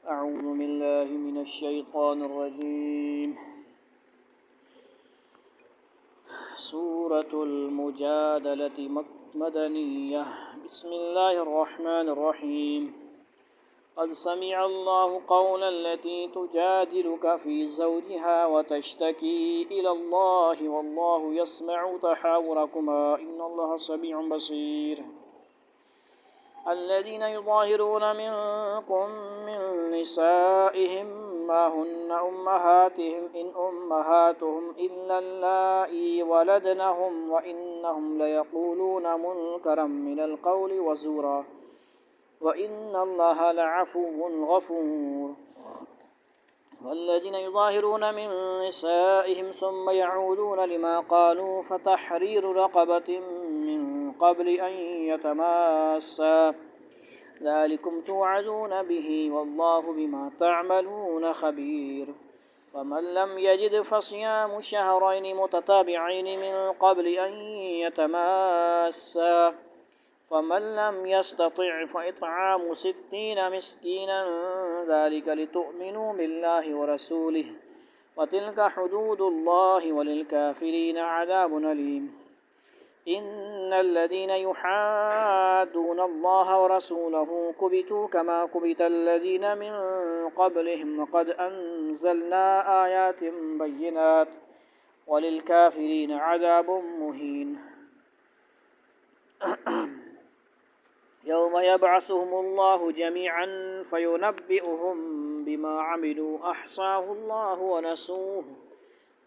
أعوذ بالله من الشيطان الرجيم. سورة المجادلة مدنية. بسم الله الرحمن الرحيم. قد سمع الله قول التي تجادلك في زوجها وتشتكي إلى الله والله يسمع تحاوركما إن الله سميع بصير. الذين يظاهرون منكم من نسائهم ما هن أمهاتهم إن أمهاتهم إلا اللائي ولدنهم وإنهم ليقولون منكرا من القول وزورا وإن الله لعفو غفور. والذين يظاهرون من نسائهم ثم يعودون لما قالوا فتحرير رقبة من قبل أن يتماسا ذلكم توعظون به والله بما تعملون خبير. فمن لم يجد فصيام شهرين متتابعين من قبل أن يتماسا فمن لم يستطع فإطعام 60 مسكينا ذلك لتؤمنوا بالله ورسوله وتلك حدود الله وللكافرين عذاب أليم. إن الذين يحادون الله ورسوله كبتوا كما كبت الذين من قبلهم وقد أنزلنا آيات بينات وللكافرين عذاب مهين. يوم يبعثهم الله جميعا فينبئهم بما عملوا أحصاه الله ونسوه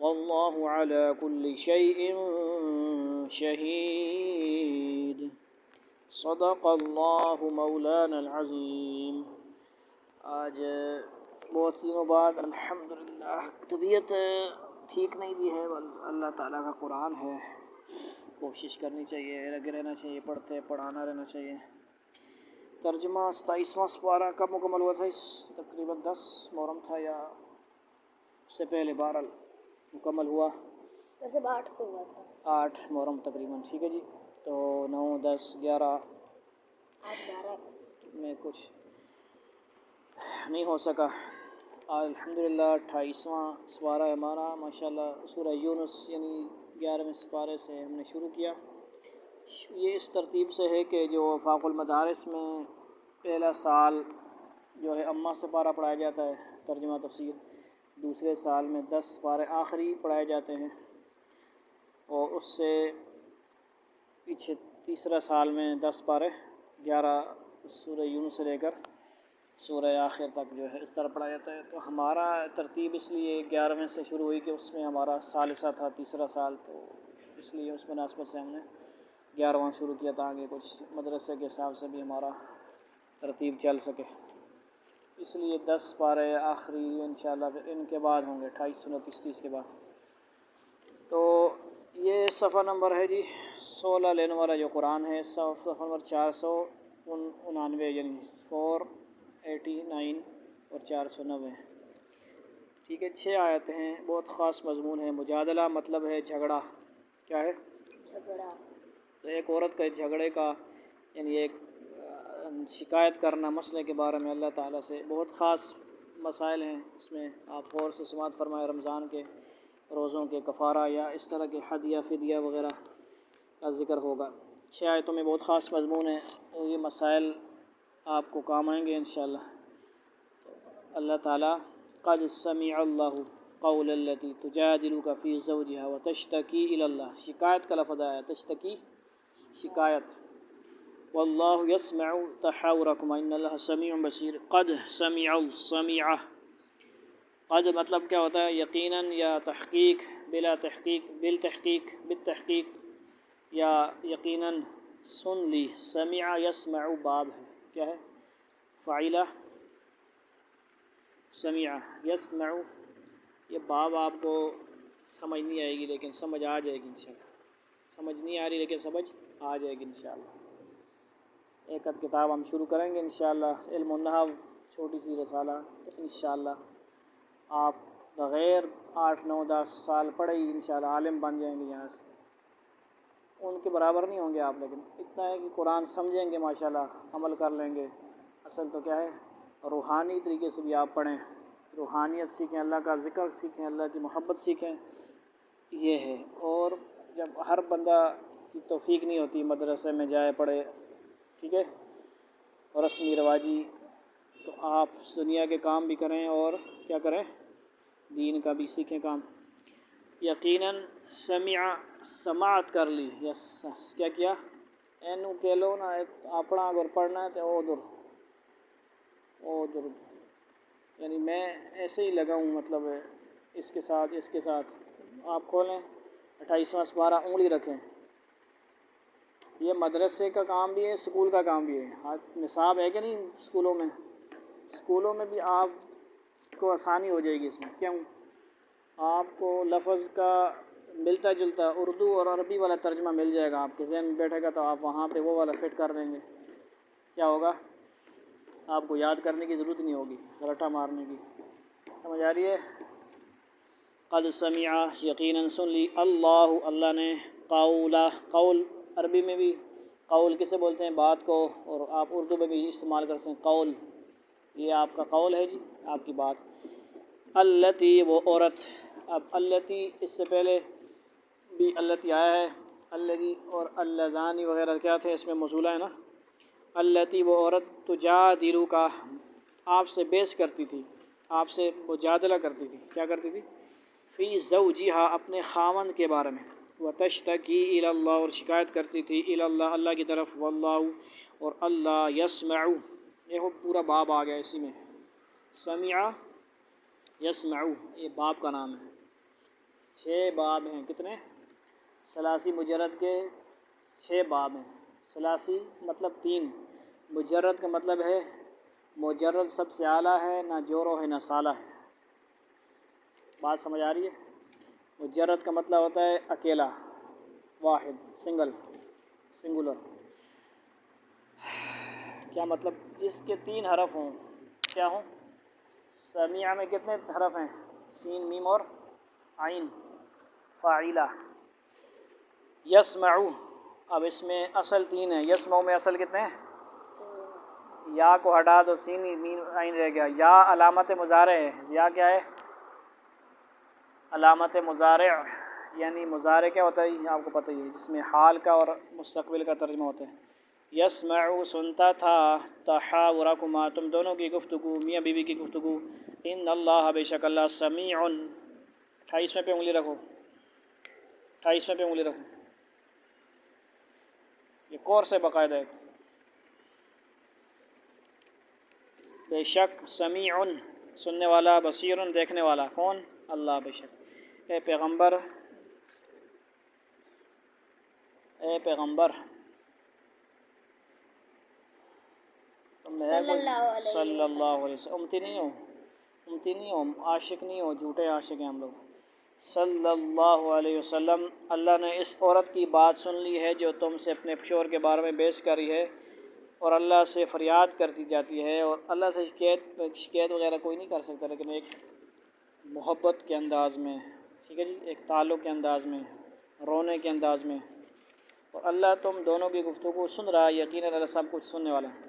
والله على كل شيء شہید. صدق اللہ مولانا العظیم. آج بہت دنوں بعد الحمدللہ طبیعت ٹھیک نہیں بھی ہے. اللہ تعالیٰ کا قرآن ہے, کوشش کرنی چاہیے, لگے رہنا چاہیے, پڑھانا رہنا چاہیے. ترجمہ 27واں سپارہ کب مکمل ہوا تھا؟ تقریباً 10 محرم تھا یا اس سے پہلے؟ بہرحال مکمل ہوا. ویسے 8 کو ہوا تھا. 8 محرم تقریباً. ٹھیک ہے جی. تو 9 10 11 آج 12 میں کچھ نہیں ہو سکا. الحمدللہ 28واں سپارہ ہے ہمارا ماشاءاللہ. سورہ یونس یعنی 11ویں سپارے سے ہم نے شروع کیا. یہ اس ترتیب سے ہے کہ جو وفاق المدارس میں پہلا سال جو ہے اما سپارہ پڑھایا جاتا ہے, ترجمہ تفسیر. دوسرے سال میں 10 سپارے آخری پڑھائے جاتے ہیں, اور اس سے پیچھے تیسرا سال میں 10 پارے 11 سورہ یونس سے لے کر سورہ آخر تک جو ہے اس طرح پڑھا جاتا ہے. تو ہمارا ترتیب اس لیے 11ویں سے شروع ہوئی کہ اس میں ہمارا ثالثہ تھا, تیسرا سال, تو اس لیے اس مناسبت سے ہم نے 11واں شروع کیا تاکہ کچھ مدرسے کے حساب سے بھی ہمارا ترتیب چل سکے. اس لیے 10 پارے آخری انشاءاللہ پھر ان کے بعد ہوں گے 28 29 30 کے بعد. تو یہ صفحہ نمبر ہے جی 16 لینے والا جو قرآن ہے, صفحہ نمبر 499 یعنی 489 اور 490. ٹھیک ہے. 6 آیتیں ہیں, بہت خاص مضمون ہے. مجادلہ مطلب ہے جھگڑا. کیا ہے؟ جھگڑا. تو ایک عورت کا جھگڑے کا یعنی ایک شکایت کرنا مسئلے کے بارے میں اللہ تعالیٰ سے. بہت خاص مسائل ہیں اس میں. آپ غور سے سماعت فرمائے. رمضان کے روزوں کے کفارہ یا اس طرح کے حد یا فدیہ وغیرہ کا ذکر ہوگا. 6 آیتوں میں بہت خاص مضمون ہے, اور یہ مسائل آپ کو کام آئیں گے انشاءاللہ. تو اللہ تعالیٰ قد سمع اللہ قول التی تجادلک فی زوجها وتشتکی الی اللہ. شکایت کا لفظ آیا, تشتکی شکایت. واللہ یسمع تحاورکما ان اللہ سمیع بصیر. قد سمع سمع. قد مطلب کیا ہوتا ہے؟ یقیناً یا تحقیق, بلا تحقیق, بالتحقیق, بالتحقیق, یا یقیناً سن لی. سمع یسمع باب ہے. کیا ہے؟ فاعلہ سمع. یسمع یہ باب آپ کو سمجھ نہیں آئے گی لیکن سمجھ آ جائے گی انشاءاللہ. سمجھ نہیں آ رہی لیکن سمجھ آ جائے گی انشاءاللہ. ایک آدھ کتاب ہم شروع کریں گے انشاءاللہ. علم النحو چھوٹی سی رسالہ. تو انشاءاللہ آپ بغیر 8 9 10 سال پڑھے ہی انشاءاللہ عالم بن جائیں گے. یہاں سے ان کے برابر نہیں ہوں گے آپ, لیکن اتنا ہے کہ قرآن سمجھیں گے ماشاءاللہ, عمل کر لیں گے. اصل تو کیا ہے روحانی طریقے سے بھی آپ پڑھیں، روحانیت سیکھیں، اللہ کا ذکر سیکھیں، اللہ کی محبت سیکھیں، یہ ہے۔ اور جب ہر بندہ کی توفیق نہیں ہوتی مدرسے میں جائے پڑھے، ٹھیک ہے، اور رسمی رواجی، تو آپ دنیا کے کام بھی کریں اور کیا کریں، دین کا بھی سیکھیں کام۔ یقیناً سماعت کر لی، یا کیا کیا، اینو کہہ لو نا، اپنا اگر پڑھنا ہے تو ادھر یعنی میں ایسے ہی لگا ہوں، مطلب اس کے ساتھ آپ کھولیں 28واں سپارہ، انگلی رکھیں۔ یہ مدرسے کا کام بھی ہے، اسکول کا کام بھی ہے۔ نصاب ہے کہ نہیں اسکولوں میں بھی آپ کو آسانی ہو جائے گی اس میں۔ کیوں؟ آپ کو لفظ کا ملتا جلتا اردو اور عربی والا ترجمہ مل جائے گا، آپ کے ذہن میں بیٹھے گا، تو آپ وہاں پہ وہ والا فٹ کر دیں گے۔ کیا ہوگا؟ آپ کو یاد کرنے کی ضرورت نہیں ہوگی، رٹا مارنے کی۔ سمجھ آ رہی ہے؟ قد سمع، یقیناً سن لی، اللہ نے، قول عربی میں بھی قول کسے بولتے ہیں؟ بات کو، اور آپ اردو میں بھی استعمال کر سکتے ہیں قول، یہ آپ کا قول ہے جی، آپ کی بات۔ اللتی، وہ عورت، اب اللتی اس سے پہلے بھی اللتی آیا ہے، الذی اور اللذانی وغیرہ کیا تھے، اس میں موصولہ ہے نا۔ اللتی، وہ عورت، تجادلو کا، آپ سے بحث کرتی تھی، آپ سے مجادلہ کرتی تھی، کیا کرتی تھی؟ فی زوجہا، اپنے خاوند کے بارے میں، وتشتکی الی اللہ، اور شکایت کرتی تھی الی اللہ، اللہ کی طرف، واللہ، اور اللہ، یسمع، یہ پورا باب آ گیا اسی میں، سمع یسمع، یہ باب کا نام ہے۔ 6 باب ہیں، کتنے؟ ثلاثی مجرد کے 6 باب ہیں۔ ثلاثی مطلب 3، مجرد کا مطلب ہے مجرد سب سے اعلیٰ ہے، نہ جورو ہے نہ سالہ ہے۔ بات سمجھ آ رہی ہے؟ مجرد کا مطلب ہوتا ہے اکیلا، واحد، سنگولر۔ کیا مطلب؟ جس کے 3 حرف ہوں، کیا ہوں؟ سمیع میں کتنے حرف ہیں؟ سین، میم اور عین، فاعلہ۔ یسمع، اب اس میں اصل 3 ہیں، یسمع میں اصل کتنے ہیں؟ یا کو ہٹا دو، سین میم عین رہ گیا۔ یا علامت مضارع ہے، یا کیا ہے؟ علامت مضارع، یعنی مضارع کیا ہوتا ہے آپ کو پتہ ہی ہے، جس میں حال کا اور مستقبل کا ترجمہ ہوتا ہے۔ یسمع، سنتا تھا، تحاورکما، تم دونوں کی گفتگو، میاں بیوی کی گفتگو، ان اللہ، بے شک اللہ، سمیع، 28ویں پہ انگلی رکھو، 28ویں پہ انگلی رکھو، یہ کورس ہے باقاعدہ ایک۔ بے شک، سمیع، سننے والا، بصیر، دیکھنے والا، کون؟ اللہ، بے شک۔ اے پیغمبر تم صلی اللہ علیہ وسلم، امتی نہیں ہو، عاشق نہیں ہو، جھوٹے عاشق ہیں ہم لوگ۔ صلی اللہ علیہ وسلم، اللہ نے اس عورت کی بات سن لی ہے جو تم سے اپنے شوہر کے بارے میں بحث کری ہے اور اللہ سے فریاد کرتی جاتی ہے، اور اللہ سے شکایت وغیرہ کوئی نہیں کر سکتا، لیکن ایک محبت کے انداز میں، ٹھیک ہے جی، ایک تعلق کے انداز میں، رونے کے انداز میں، اور اللہ تم دونوں کی گفتگو سن رہا ہے، یقیناً اللہ سب کچھ سننے والا ہے۔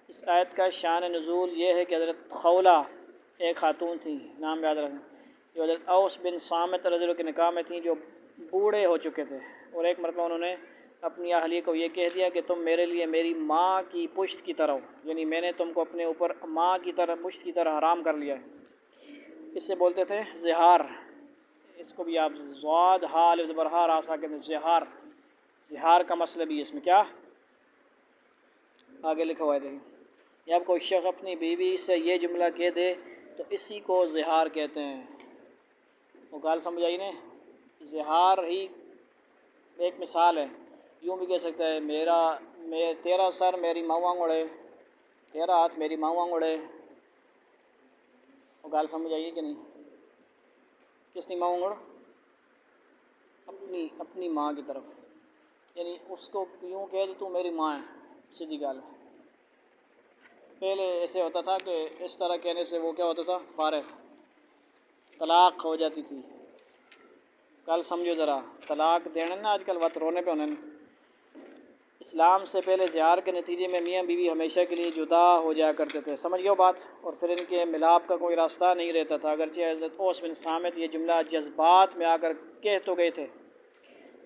اس آیت کا شان نزول یہ ہے کہ حضرت خولہ ایک خاتون تھی، نام یاد رکھیں، جو حضرت اوس بن صامت رضی اللہ کے نکاح میں تھیں، جو بوڑھے ہو چکے تھے، اور ایک مرتبہ انہوں نے اپنی اہلیہ کو یہ کہہ دیا کہ تم میرے لیے میری ماں کی پشت کی طرح ہو، یعنی میں نے تم کو اپنے اوپر ماں کی طرح، پشت کی طرح حرام کر لیا ہے۔ اس سے بولتے تھے زہار، اس کو بھی آپ ضاد ہا الف زبر ہا را سا کہتے ہیں، زہار کا مسئلہ بھی اس میں کیا آگے لکھا ہوا ہے، دیکھیں، جب کوئی شخص اپنی بیوی سے یہ جملہ کہہ دے تو اسی کو زہار کہتے ہیں۔ وہ گال سمجھ آئی نا؟ زہار ہی ایک مثال ہے، یوں بھی کہہ سکتا ہے تیرا سر میری ماں وانگڑے، تیرا ہاتھ میری ماں وانگڑے۔ وہ گال سمجھ آئی کہ نہیں؟ کس نے ماں وانگڑ؟ اپنی ماں کی طرف، یعنی اس کو یوں کہہ دے تو میری ماں ہے، سیدھی گال ہے۔ پہلے ایسے ہوتا تھا کہ اس طرح کہنے سے وہ کیا ہوتا تھا؟ فارغ، طلاق ہو جاتی تھی۔ کل سمجھو ذرا، طلاق دینے نا آج کل وقت رونے پہ ہونے نا، اسلام سے پہلے زہار کے نتیجے میں میاں بیوی ہمیشہ کے لیے جدا ہو جایا کرتے تھے، سمجھ گئے بات، اور پھر ان کے ملاپ کا کوئی راستہ نہیں رہتا تھا، اگرچہ حضرت اوس بن صامت یہ جملہ جذبات میں آ کر کہہ تو گئے تھے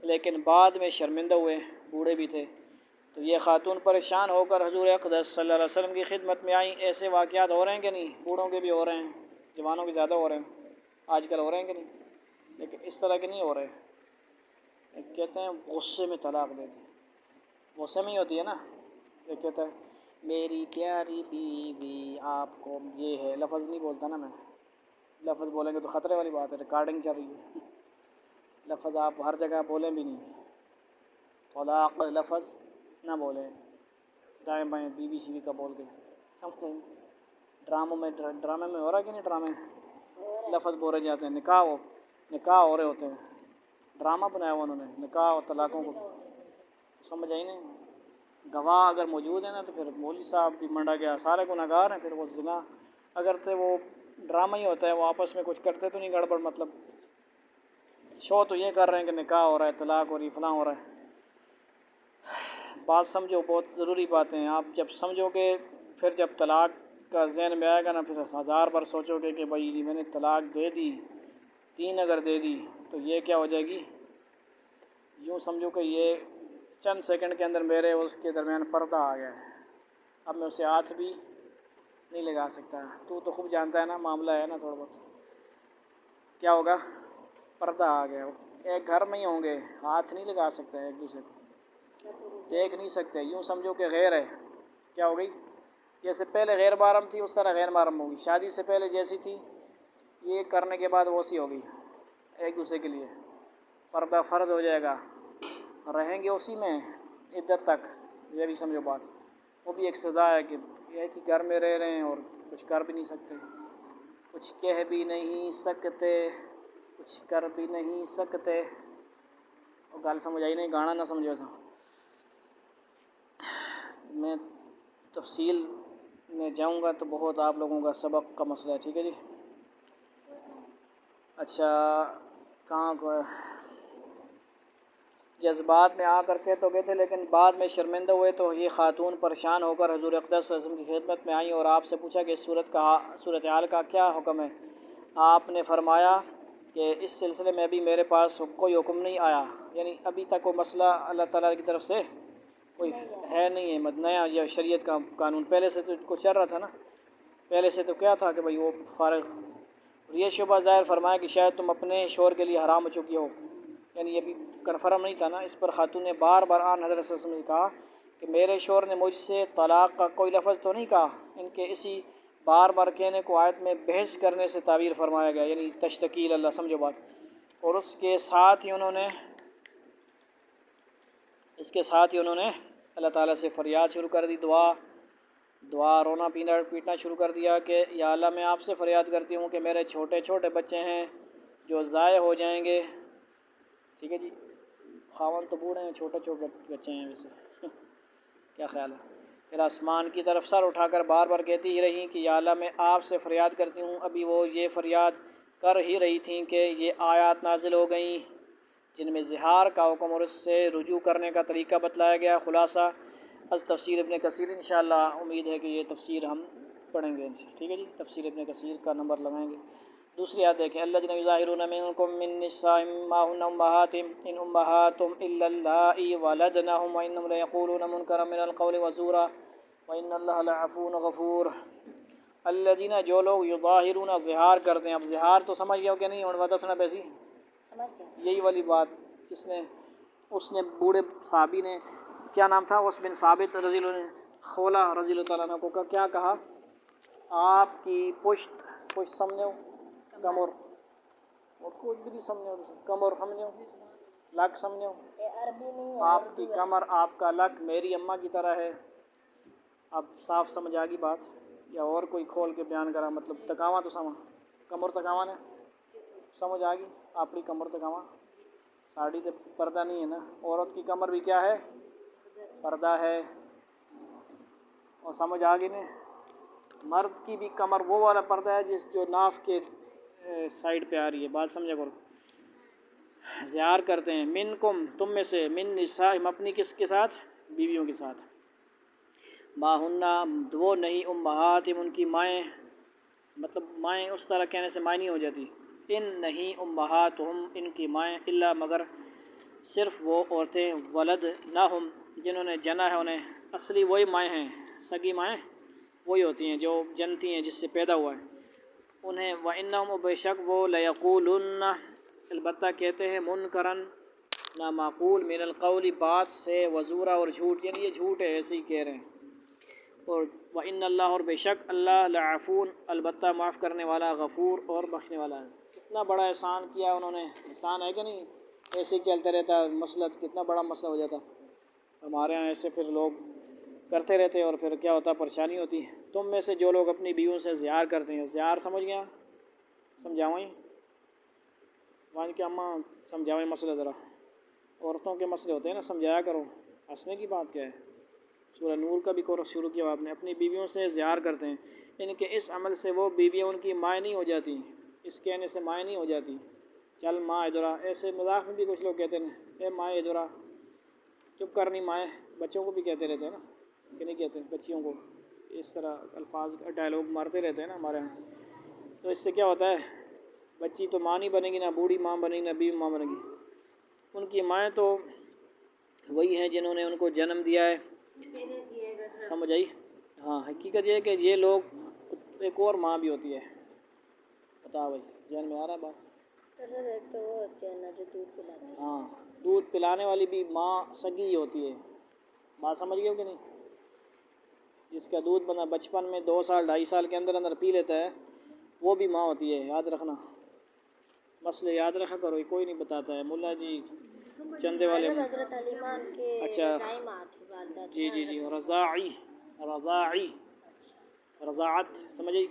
لیکن بعد میں شرمندہ ہوئے، بوڑھے بھی تھے، تو یہ خاتون پریشان ہو کر حضور اقدس صلی اللہ علیہ وسلم کی خدمت میں آئیں۔ ایسے واقعات ہو رہے ہیں کہ نہیں؟ بوڑھوں کے بھی ہو رہے ہیں، جوانوں کے زیادہ ہو رہے ہیں آج کل، ہو رہے ہیں کہ نہیں؟ لیکن اس طرح کے نہیں ہو رہے، کہتے ہیں غصے میں طلاق دے دی، غصے میں ہی ہوتی ہے نا، یہ کہتا ہے میری پیاری بیوی آپ کو، یہ ہے لفظ نہیں بولتا نا میں، لفظ بولیں گے تو خطرے والی بات ہے، ریکارڈنگ چل رہی ہے، لفظ آپ ہر جگہ بولیں بھی نہیں، طلاق لفظ نہ بولیں، دائیں بائیں بیوی شیوی کا بول کے، سمجھتے ہیں ڈراموں میں، ڈرامے میں ہو رہا ہے کہ نہیں؟ ڈرامے لفظ بولے جاتے ہیں، نکاح ہو رہے ہوتے ہیں، ڈرامہ بنایا ہوا انہوں نے نکاح اور طلاقوں کو، سمجھ آئی نہیں؟ گواہ اگر موجود ہیں نا تو پھر مولوی صاحب بھی منڈا گیا، سارے گناہ گار ہیں، پھر وہ زنا اگر تھے وہ ڈرامہ ہی ہوتا ہے، وہ آپس میں کچھ کرتے تو نہیں گڑبڑ، مطلب شو تو یہ کر رہے ہیں کہ نکاح ہو رہا ہے، طلاق ہو رہی، فلاں ہو رہا ہے۔ بات سمجھو، بہت ضروری باتیں ہیں، آپ جب سمجھو گے پھر جب طلاق کا ذہن میں آئے گا نا پھر 1000 بار سوچو گے کہ بھائی میں نے طلاق دے دی، 3 اگر دے دی تو یہ کیا ہو جائے گی، یوں سمجھو کہ یہ چند سیکنڈ کے اندر میرے اس کے درمیان پردہ آ گیا ہے، اب میں اسے ہاتھ بھی نہیں لگا سکتا، تو خوب جانتا ہے نا معاملہ ہے نا تھوڑا بہت، کیا ہوگا، پردہ آ گیا، ایک گھر میں ہی ہوں گے، ہاتھ نہیں لگا سکتے ایک دوسرے کو، دیکھ نہیں سکتے، یوں سمجھو کہ غیر ہے، کیا ہو گئی، جیسے پہلے غیر محرم تھی اس طرح غیر محرم ہوگی، شادی سے پہلے جیسی تھی یہ کرنے کے بعد ویسی ہوگی، ایک دوسرے کے لیے پردہ فرض ہو جائے گا، رہیں گے اسی میں عدت تک، یہ بھی سمجھو بات، وہ بھی ایک سزا ہے کہ ایک ہی گھر میں رہ رہے ہیں اور کچھ کر بھی نہیں سکتے، کچھ کہہ بھی نہیں سکتے، کچھ کر بھی نہیں سکتے، اور گل سمجھ آئی نہیں، گانا نہ سمجھو ایسا، میں تفصیل میں جاؤں گا تو بہت آپ لوگوں کا سبق کا مسئلہ ہے، ٹھیک ہے جی۔ اچھا کہاں کو جذبات میں آ کر کے تو گئے تھے لیکن بعد میں شرمندہ ہوئے، تو یہ خاتون پریشان ہو کر حضور اقدس صلی اللہ علیہ وسلم کی خدمت میں آئیں اور آپ سے پوچھا کہ اس صورتحال کا کیا حکم ہے؟ آپ نے فرمایا کہ اس سلسلے میں ابھی میرے پاس کوئی حکم نہیں آیا، یعنی ابھی تک کوئی مسئلہ اللہ تعالیٰ کی طرف سے کوئی ہے نہیں ہے، نیا یہ شریعت کا قانون، پہلے سے تو کچھ چل رہا تھا نا، پہلے سے تو کیا تھا کہ بھائی وہ فارغ، یہ شبہ ظاہر فرمایا کہ شاید تم اپنے شوہر کے لیے حرام ہو چکی ہو، یعنی یہ بھی کنفرم نہیں تھا نا، اس پر خاتون نے بار بار حضرت صلی اللہ علیہ وسلم نے کہا کہ میرے شوہر نے مجھ سے طلاق کا کوئی لفظ تو نہیں کہا، ان کے اسی بار بار کہنے کو آیت میں بحث کرنے سے تعبیر فرمایا گیا، یعنی تشتکیل اللہ، سمجھو بات، اور اس کے ساتھ ہی انہوں نے اللہ تعالیٰ سے فریاد شروع کر دی، دعا رونا پیٹنا شروع کر دیا کہ یا اللہ میں آپ سے فریاد کرتی ہوں کہ میرے چھوٹے چھوٹے بچے ہیں جو ضائع ہو جائیں گے، ٹھیک ہے جی، خاون تو بوڑھے ہیں، چھوٹے چھوٹے بچے ہیں ویسے کیا خیال ہے، پھر آسمان کی طرف سر اٹھا کر بار بار کہتی ہی رہی کہ یا اللہ میں آپ سے فریاد کرتی ہوں، ابھی وہ یہ فریاد کر ہی رہی تھیں کہ یہ آیات نازل ہو گئیں جن میں زہار کا حکم اور اس سے رجوع کرنے کا طریقہ بتلایا گیا۔ خلاصہ از تفسیر ابن کثیر، انشاءاللہ امید ہے کہ یہ تفسیر ہم پڑھیں گے انشاءاللہ، ٹھیک ہے جی، تفسیر ابن کثیر کا نمبر لگائیں گے۔ دوسری آیت دیکھیں، الذین یظاہرون منکم من نسائہم ما ہن امہاتہم ان امہاتہم الا اللائے ولدنہم وانہم لیقولون منکرا من القول وزورا وان اللہ لعفو غفور۔ الذین، جو لوگ یظاہرون زہار کرتے ہیں، اب زہار تو سمجھ گئے ہو کہ نہیں، اور ودسنا پیسی سمجھ گئے، یہی والی بات، کس نے، اس نے بوڑھے صحابی نے، کیا نام تھا، اوس بن ثابت رضی اللہ عنہ، خولہ رضی اللہ تعالیٰ عنہ کو کیا کہا، آپ کی پشت سمجھو، کمر، اور کچھ بھی نہیں سمجھو، کمر سمجھو، لک سمجھو، یہ عربی نہیں ہے، آپ اردو کی ہے۔ کمر آپ کا لک میری اماں کی طرح ہے، اب صاف سمجھ آ گئی بات، یا اور کوئی کھول کے بیان کرا، مطلب تکاواں تو کمر تکاواں نے سمجھ آ گئی، اپنی کمر تکاواں، ساڑی تو پردہ نہیں ہے نا، عورت کی کمر بھی کیا ہے، پردہ ہے، اور سمجھ آ گئی نے، مرد کی بھی کمر وہ والا پردہ ہے جو ناف کے سائڈ پہ آ رہی ہے، بات سمجھا کرو۔ زہار کرتے ہیں، منکم، تم میں سے، من نسائہم، اپنی کس کے ساتھ، بیویوں کے ساتھ۔ ما ہنہ وہ نہیں امہاتہم ان کی مائیں، مطلب مائیں اس طرح کہنے سے مائیں نہیں ہو جاتی، ان نہیں امہاتہم ان کی مائیں الا مگر صرف وہ عورتیں ولد نہ ہم جنہوں نے جنا ہے انہیں، اصلی وہی مائیں ہیں، سگی مائیں وہی ہوتی ہیں جو جنتی ہیں جس سے پیدا ہوا ہے انہیں، وَإِنَّهُمْ بے شک وہ لَيَقُولُنَّ البتہ کہتے ہیں منکرن نامعقول من القول بات سے، وزورا اور جھوٹ، یعنی یہ جھوٹ ہے ایسے ہی کہہ رہے ہیں، اور وَإِنَّ اللَّهَ اور بے شک اللہ لعفون البتہ معاف کرنے والا، غفور اور بخشنے والا ہے۔ کتنا بڑا احسان کیا انہوں نے، احسان ہے کہ نہیں؟ ایسے ہی چلتا رہتا مسئلہ، کتنا بڑا مسئلہ ہو جاتا ہمارے ہاں، ایسے پھر لوگ کرتے رہتے اور پھر کیا ہوتا، پریشانی ہوتی ہے۔ تم میں سے جو لوگ اپنی بیویوں سے زیار کرتے ہیں، زیار سمجھ گیا؟ سمجھاؤں وہاں کہ اماں سمجھاؤیں مسئلہ ذرا، عورتوں کے مسئلے ہوتے ہیں نا، سمجھایا کرو، ہنسنے کی بات کیا ہے؟ سورہ نور کا بھی کورس شروع کیا آپ نے، اپنی بیویوں سے زیار کرتے ہیں، ان کے اس عمل سے وہ بیویاں ان کی مائیں نہیں ہو جاتی، اس کہنے سے مائیں نہیں ہو جاتی، چل ماں ادھر آ، ایسے مذاق میں بھی کچھ لوگ کہتے ہیں اے ماں ادھر آ، چپ کرنی مائیں، بچوں کو بھی کہتے رہتے ہیں نا، کہ نہیں کہتے بچیوں کو اس طرح الفاظ ڈائلاگ مارتے رہتے ہیں نا ہمارے ہاں، تو اس سے کیا ہوتا ہے، بچی تو ماں نہیں بنے گی، نہ بوڑھی ماں بنے گی، نہ بیوی ماں بنے گی، ان کی مائیں تو وہی ہیں جنہوں نے ان کو جنم دیا ہے، سمجھ آئی؟ ہاں، حقیقت یہ ہے کہ یہ لوگ، ایک اور ماں بھی ہوتی ہے، بتا بھائی ذہن میں آ رہا ہے بات؟ ایک تو وہ ہوتے ہیں نا جو دودھ پلاتے ہیں، ہاں، دودھ پلانے والی بھی ماں سگی ہی ہوتی ہے، بات سمجھ گئے ہو کہ نہیں؟ جس کا دودھ بنا بچپن میں 2 سال 2.5 سال کے اندر اندر پی لیتا ہے، وہ بھی ماں ہوتی ہے، یاد رکھنا، مسئلے یاد رکھا کرو، یہ کوئی نہیں بتاتا ہے، ملا جی چندے والے، حضرت علیمہ ان کے اچھا رضاعی ماں تھی، والدہ تھی جی نا جی جی، حضرت رضاعی، رضاعی، اچھا، رضاعت سمجھ آئی؟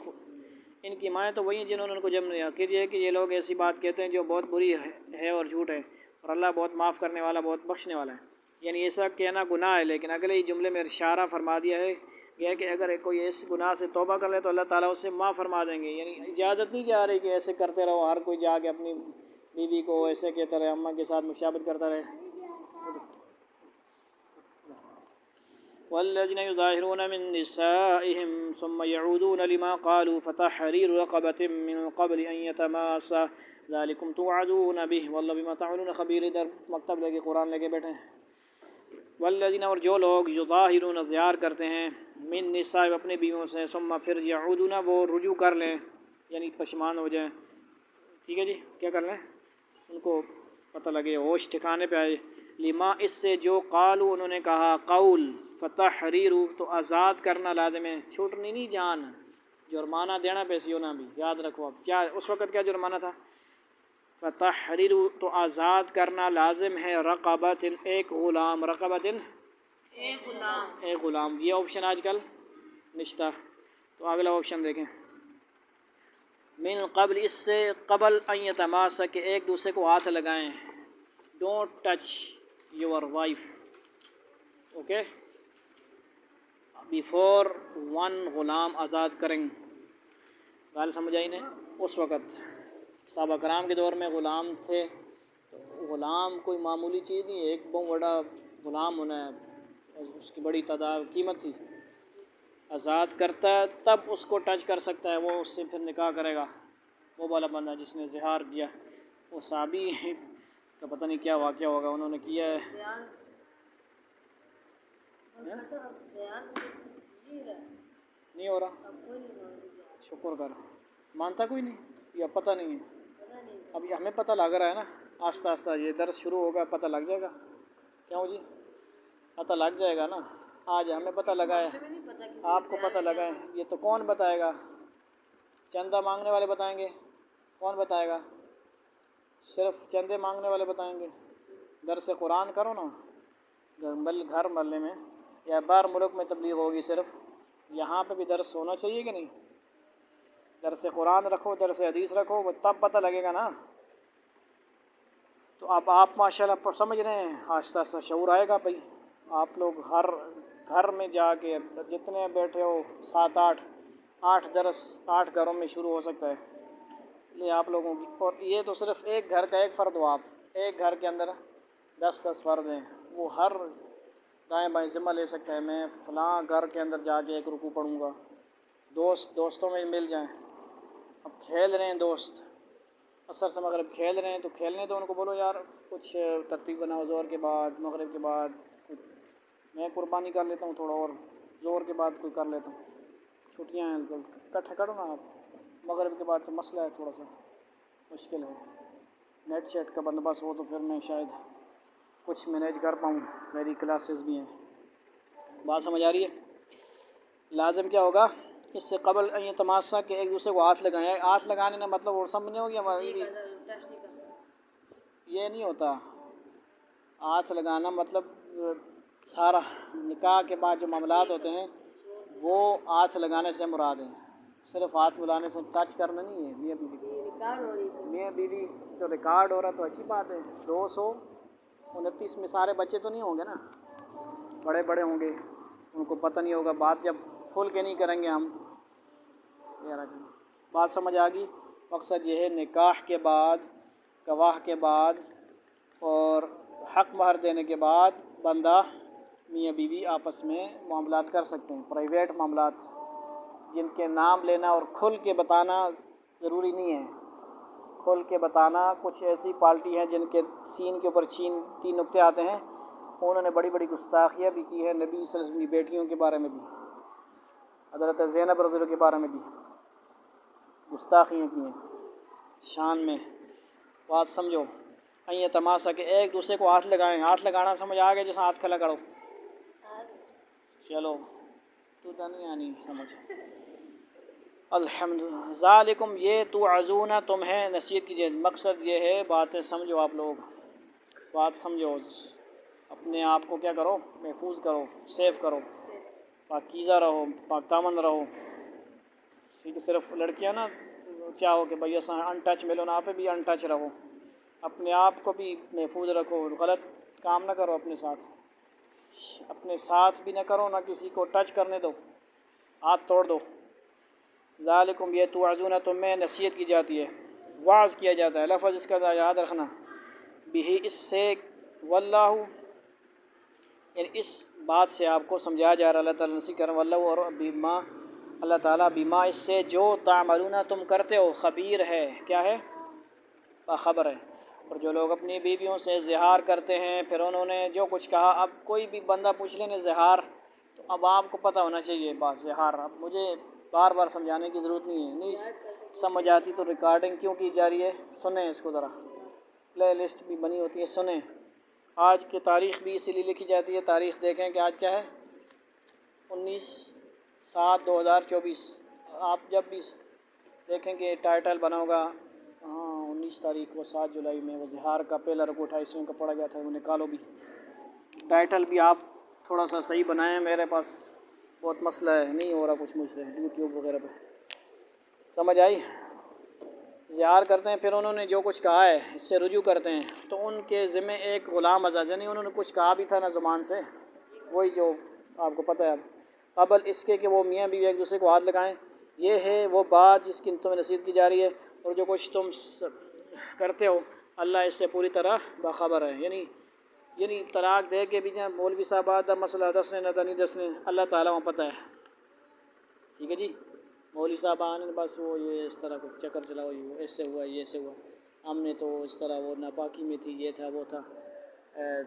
ان کی مائیں تو وہی ہیں جنہوں نے ان کو جنم دیا۔ کہ یہ کہ یہ لوگ ایسی بات کہتے ہیں جو بہت بری ہے اور جھوٹ ہے، اور اللہ بہت معاف کرنے والا، بہت بخشنے والا ہے، یعنی ایسا کہنا گناہ ہے، لیکن اگلے ہی جملے میں اشارہ فرما دیا ہے یہ کہ اگر کوئی اس گناہ سے توبہ کر لے تو اللہ تعالیٰ اسے معاف فرما دیں گے، یعنی اجازت نہیں جا رہی کہ ایسے کرتے رہو، ہر کوئی جا کے اپنی بیوی کو ایسے کہتا رہے، اماں کے ساتھ مشابہت کرتا رہے۔ والذین یظاہرون من نسائہم ثم یعودون لما قالوا فتحریر رقبۃ من قبل ان یتماسا ذلکم توعدون بہ واللہ بما تعملون خبیر۔ ادھر مکتب لے کے قرآن لے کے بیٹھے ہیں۔ والذین اور جو لوگ یظاہرون زیار کرتے ہیں من نساء اپنی بیویوں سے، ثم پھر یعودون وہ رجوع کر لیں، یعنی پشمان ہو جائیں، ٹھیک ہے جی، کیا کر لیں، ان کو پتہ لگے، ہوش ٹھکانے پہ آئے، لما اس سے جو قالو انہوں نے کہا، قول فتحریر تو آزاد کرنا لازم ہے، چھوٹنی نہیں جان، جرمانہ دینا پیسے ہونا بھی، یاد رکھو اب کیا اس وقت کیا جرمانہ تھا، فتحریر تو آزاد کرنا لازم ہے، رقبۃ ایک غلام، رقبۃ ایک غلام، یہ آپشن آج کل نشتہ، تو اگلا آپشن دیکھیں، من قبل اس سے قبل ان یتماسا کہ ایک دوسرے کو ہاتھ لگائیں، don't touch your wife, okay, before one Ghulam آزاد کریں، بات سمجھ آئی نہیں؟ اس وقت صحابہ کرام کے دور میں غلام تھے، تو غلام کوئی معمولی چیز نہیں ہے، ایک بہت بڑا غلام ہونا ہے، اس کی بڑی تعداد قیمت تھی، آزاد کرتا ہے تب اس کو ٹچ کر سکتا ہے، وہ اس سے پھر نکاح کرے گا، وہ والا بندہ جس نے زہار کیا، وہ صحابی کا پتہ نہیں کیا واقعہ ہوگا، انہوں نے کیا ہے، نہیں ہو رہا، شکر کر، مانتا کوئی نہیں یا پتہ نہیں ہے، اب یہ ہمیں پتہ لگ رہا ہے نا، آہستہ آہستہ یہ درس شروع ہوگا، پتہ لگ جائے گا، کیوں جی، پتہ لگ جائے گا نا، آج ہمیں پتہ لگا ہے، آپ کو پتہ لگا ہے، یہ تو کون بتائے گا، چندہ مانگنے والے بتائیں گے، کون بتائے گا، صرف چندے مانگنے والے بتائیں گے، درس قرآن کرو نا، گھر محلے میں یا باہر ملک میں تبلیغ ہوگی، صرف یہاں پہ بھی درس ہونا چاہیے کہ نہیں، درس قرآن رکھو، درس حدیث رکھو، وہ تب پتہ لگے گا نا، تو اب آپ ماشاءاللہ سمجھ رہے ہیں، آہستہ آہستہ شعور آئے گا بھائی، آپ لوگ ہر گھر میں جا کے جتنے بیٹھے ہو 7 8 درس 8 گھروں میں شروع ہو سکتا ہے، یہ آپ لوگوں کی، اور یہ تو صرف ایک گھر کا ایک فرد ہو، آپ ایک گھر کے اندر 10 10 فرد ہیں، وہ ہر دائیں بائیں ذمہ لے سکتا ہے، میں فلاں گھر کے اندر جا کے ایک رکوع پڑھوں گا، دوستوں میں مل جائیں، اب کھیل رہے ہیں دوست، عصر سے مغرب کھیل رہے ہیں تو کھیلنے تو ان کو بولو یار کچھ ترتیب بناؤ، زور کے بعد مغرب کے بعد میں قربانی کر لیتا ہوں تھوڑا، اور زور کے بعد کوئی کر لیتا ہوں، چھٹیاں ہیں اکٹھا کرو نا آپ، مغرب کے بعد تو مسئلہ ہے، تھوڑا سا مشکل ہے، نیٹ شیٹ کا بندوبست ہو تو پھر میں شاید کچھ مینیج کر پاؤں، میری کلاسز بھی ہیں، بات سمجھ آ رہی ہے؟ لازم کیا ہوگا اس سے قبل یہ تماسا کہ ایک دوسرے کو ہاتھ لگائیں، ہاتھ لگانے کا مطلب اور سمجھنے ہو گیا، یہ نہیں ہوتا، ہاتھ لگانا مطلب سارا نکاح کے بعد جو معاملات ہوتے ہیں وہ ہاتھ لگانے سے مراد ہیں، صرف ہاتھ ملانے سے ٹچ کرنا نہیں ہے، میاں بیوی تو ریکارڈ ہو رہا تو اچھی بات ہے، 229 میں سارے بچے تو نہیں ہوں گے نا، بڑے بڑے ہوں گے، ان کو پتہ نہیں ہوگا، بات جب کھول کے نہیں کریں گے ہم، بات سمجھ آ گئی؟ مقصد یہ ہے نکاح کے بعد، گواہ کے بعد اور حق مہر دینے کے بعد بندہ میاں بیوی آپس میں معاملات کر سکتے ہیں، پرائیویٹ معاملات جن کے نام لینا اور کھل کے بتانا ضروری نہیں ہے، کھل کے بتانا، کچھ ایسی پارٹی ہیں جن کے سین کے اوپر 3 نقطے آتے ہیں، انہوں نے بڑی بڑی گستاخیاں بھی کی ہے، نبی صلی اللہ علیہ وسلم کی بیٹیوں کے بارے میں بھی، حضرت زینب رضی اللہ کے بارے میں بھی گستاخیاں کی ہیں شان میں، بات سمجھو، یہ تماسا کہ ایک دوسرے کو ہاتھ لگائیں، ہاتھ لگانا سمجھ آ گیا، جیسے ہاتھ کھلا کرو، چلو تو نہیں آنی سمجھ، الحمد ذالکم یہ توعظون تمہیں نصیحت کیجیے، مقصد یہ ہے، باتیں سمجھو، آپ لوگ بات سمجھو، اپنے آپ کو کیا کرو، محفوظ کرو، سیف کرو، پاکیزہ رہو، پاک دامن رہو، ٹھیک ہے، صرف لڑکیاں نا چاہو کہ بھئی اساں ان ٹچ ملو نا، آپ بھی ان ٹچ رہو، اپنے آپ کو بھی محفوظ رکھو، غلط کام نہ کرو، اپنے ساتھ بھی نہ کرو، نہ کسی کو ٹچ کرنے دو، ہاتھ توڑ دو، ذالکم یہ توعظون تمہیں نصیحت کی جاتی ہے، وعظ کیا جاتا ہے، لفظ اس کا یاد رکھنا، بھی اس سے، واللہ یعنی اس بات سے آپ کو سمجھایا جا رہا ہے، اللہ تعالیٰ نصیحت کر رہا ہے، واللہ اور بیما اللہ تعالیٰ بیما اس سے جو تعملون تم کرتے ہو خبیر ہے، کیا ہے؟ باخبر ہے، اور جو لوگ اپنی بیویوں سے زہار کرتے ہیں، پھر انہوں نے جو کچھ کہا، اب کوئی بھی بندہ پوچھ لینے زہار، تو اب آپ کو پتہ ہونا چاہیے بات زہار، اب مجھے بار بار سمجھانے کی ضرورت نہیں ہے، نہیں سمجھ آتی تو ریکارڈنگ کیوں کی جا رہی ہے، سنیں اس کو ذرا، پلے لسٹ بھی بنی ہوتی ہے، سنیں، آج کی تاریخ بھی اسی لیے لکھی جاتی ہے، تاریخ دیکھیں کہ آج کیا ہے، 19/7/2024، آپ جب بھی دیکھیں کہ ٹائٹل بنا ہوگا، 19 تاریخ وہ 7 جولائی میں وہ زہار کا پہلا رکوع 28 کا پڑھا گیا تھا، وہ نکالو بھی، ٹائٹل بھی آپ تھوڑا سا صحیح بنائیں، میرے پاس بہت مسئلہ ہے، نہیں ہو رہا کچھ مجھ سے یوٹیوب وغیرہ پہ، سمجھ آئی؟ زہار کرتے ہیں، پھر انہوں نے جو کچھ کہا ہے اس سے رجوع کرتے ہیں، تو ان کے ذمہ ایک غلام آزاد، یعنی انہوں نے کچھ کہا بھی تھا نا زبان سے، وہی جو آپ کو پتہ ہے، اب قبل اس کے کہ وہ میاں بیوی ایک دوسرے کو ہاتھ لگائیں، یہ ہے وہ بات جس کی تمہیں نصیحت کی جا رہی ہے، اور جو کچھ تم کرتے ہو اللہ اس سے پوری طرح باخبر ہے، یعنی طلاق دے کے بھی جہاں مولوی صاحب آدھا مسئلہ دسنے نہ نہیں دسنے، اللہ تعالیٰ وہاں پتہ ہے، ٹھیک ہے جی، مولوی صاحب آنے بس وہ یہ اس طرح کچھ چکر چلاؤ، یہ ایسے ہوا یہ ایسے ہوا، ہم نے تو اس طرح وہ ناپاکی میں تھی، یہ تھا وہ تھا،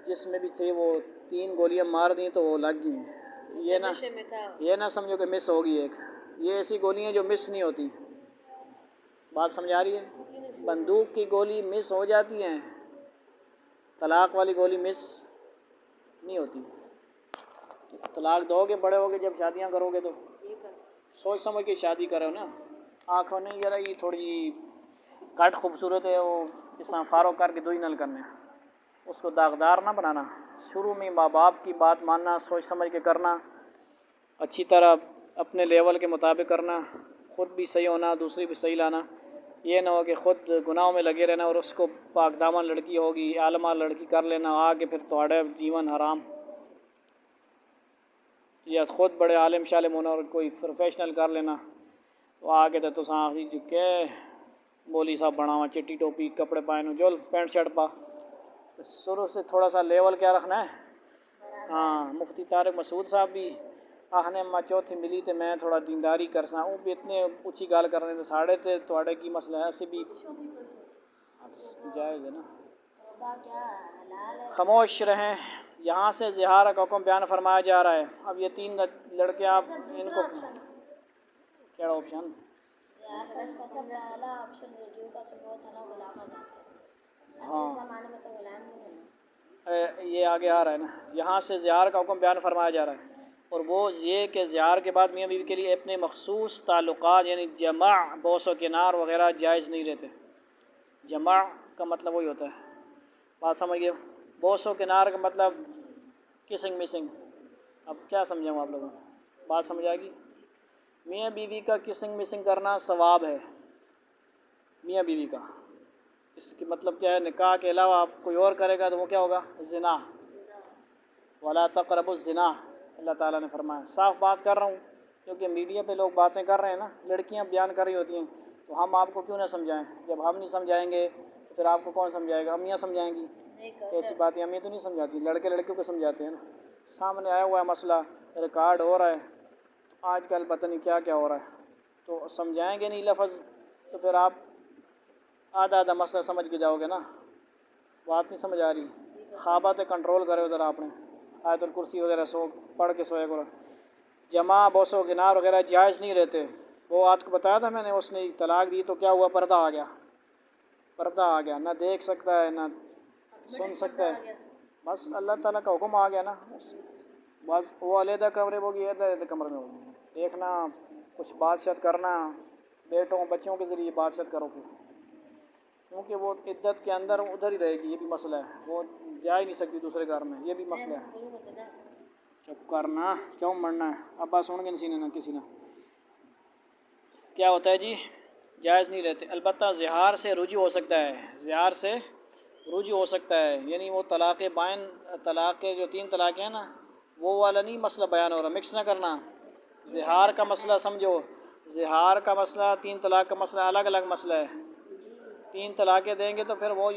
جس میں بھی تھے وہ 3 گولیاں مار دیں تو وہ لگ گئیں، یہ نہ سمجھو کہ مس ہوگی ایک، یہ ایسی گولیاں جو مس نہیں ہوتی، بات سمجھ آ رہی ہے؟ بندوق کی گولی مس ہو جاتی ہیں، طلاق والی گولی مس نہیں ہوتی، طلاق دو گے بڑے ہوگے، جب شادیاں کرو گے تو سوچ سمجھ کے شادی کرو نا، آنکھوں نہیں ذرا یہ تھوڑی جی کٹ خوبصورت ہے، وہ اس فارغ کر کے 2 ہی نل کرنے، اس کو داغدار نہ بنانا، شروع میں ماں باپ کی بات ماننا، سوچ سمجھ کے کرنا، اچھی طرح اپنے لیول کے مطابق کرنا، خود بھی صحیح ہونا، دوسری بھی صحیح لانا، یہ نہ ہو کہ خود گناہوں میں لگے رہنا اور اس کو پاک دامن لڑکی ہوگی، عالمہ لڑکی کر لینا، آگے پھر تھوڑے جیون حرام، یا خود بڑے عالم شالم ہونا اور کوئی پروفیشنل کر لینا، تو آگے تو تساں چکے مولوی صاحب بناوا، چٹی ٹوپی کپڑے پائے جو پینٹ شرٹ پا، شروع سے تھوڑا سا لیول کیا رکھنا ہے، ہاں مفتی طارق مسعود صاحب بھی آخنے ماں چوتھی ملی تو میں تھوڑا دینداری کرساں وہ بھی اتنے اونچی گال کرنے تھے ساڑھے تے تھوڑے کی مسئلہ ہے ایسے بھی جائز ہے نا. توبہ کیا حلال ہے. خاموش رہیں. یہاں سے زہار کا حکم بیان فرمایا جا رہا ہے. اب یہ 3 لڑکے آپ ان کو کیا آپشن پہلا آپشن رجوع کا تو وہ تھا نا غلام آزاد کرنا. ہاں اس زمانے میں تو غلام نہیں ہے نا. یہ آگے آ رہا ہے نا. یہاں سے زہار کا حکم بیان فرمایا جا رہا ہے اور وہ یہ کہ زہار کے بعد میاں بیوی کے لیے اپنے مخصوص تعلقات یعنی جمع بوس و کنار وغیرہ جائز نہیں رہتے. جمع کا مطلب وہی ہوتا ہے. بات سمجھ گئے. بوس و کنار کا مطلب کسنگ مسنگ. اب کیا سمجھاؤں آپ لوگوں کو بات سمجھ آئے گی. میاں بیوی کا کسنگ مسنگ کرنا ثواب ہے میاں بیوی کا. اس کی مطلب کیا ہے نکاح کے علاوہ آپ کوئی اور کرے گا تو وہ کیا ہوگا زنا. ولا تقربوا الزنا اللہ تعالیٰ نے فرمایا. صاف بات کر رہا ہوں کیونکہ میڈیا پہ لوگ باتیں کر رہے ہیں نا لڑکیاں بیان کر رہی ہوتی ہیں تو ہم آپ کو کیوں نہ سمجھائیں. جب ہم نہیں سمجھائیں گے تو پھر آپ کو کون سمجھائے گا. امیاں سمجھائیں گی. ایسی باتیں امیاں تو نہیں سمجھاتی لڑکے لڑکیوں کو سمجھاتے ہیں نا. سامنے آیا ہوا ہے مسئلہ ریکارڈ ہو رہا ہے تو آج کل پتہ نہیں کیا کیا ہو رہا ہے تو سمجھائیں گے نہیں لفظ تو پھر آپ آدھا مسئلہ سمجھ کے جاؤ گے نا. بات نہیں سمجھ آ رہی. خوابات کنٹرول کرے ذرا آپ نے. آیت الکرسی وغیرہ پڑھ کے سویا کرو. جمع بوس و کنار وغیرہ جائز نہیں رہتے. وہ آپ کو بتایا تھا میں نے اس نے طلاق دی تو کیا ہوا پردہ آ گیا. پردہ آ گیا. نہ دیکھ سکتا ہے نہ سن سکتا ہے. بس اللہ تعالیٰ کا حکم آ گیا نا. بس وہ علیحدہ کمرے میں ہوگی علیحدہ کمرے میں ہوگی. دیکھنا کچھ بات چیت کرنا بیٹوں بچوں کے ذریعے بات چیت کرو پھر کیونکہ وہ عدت کے اندر ادھر ہی رہے گی. یہ بھی مسئلہ ہے. وہ جا ہی نہیں سکتی دوسرے گھر میں. یہ بھی مسئلہ ہے. چپ کرنا کیوں مرنا ہے. ابا سن گے نسی نے کسی نے کیا ہوتا ہے جی جائز نہیں رہتے. البتہ زہار سے رجوع ہو سکتا ہے. زہار سے رجوع ہو سکتا ہے یعنی وہ طلاق بائن طلاق کے جو 3 طلاق ہیں نا وہ والا نہیں مسئلہ بیان ہو رہا. مکس نہ کرنا. زہار کا مسئلہ سمجھو. زہار کا مسئلہ 3 طلاق کا مسئلہ الگ الگ مسئلہ ہے. 3 طلاقیں دیں گے تو پھر وہ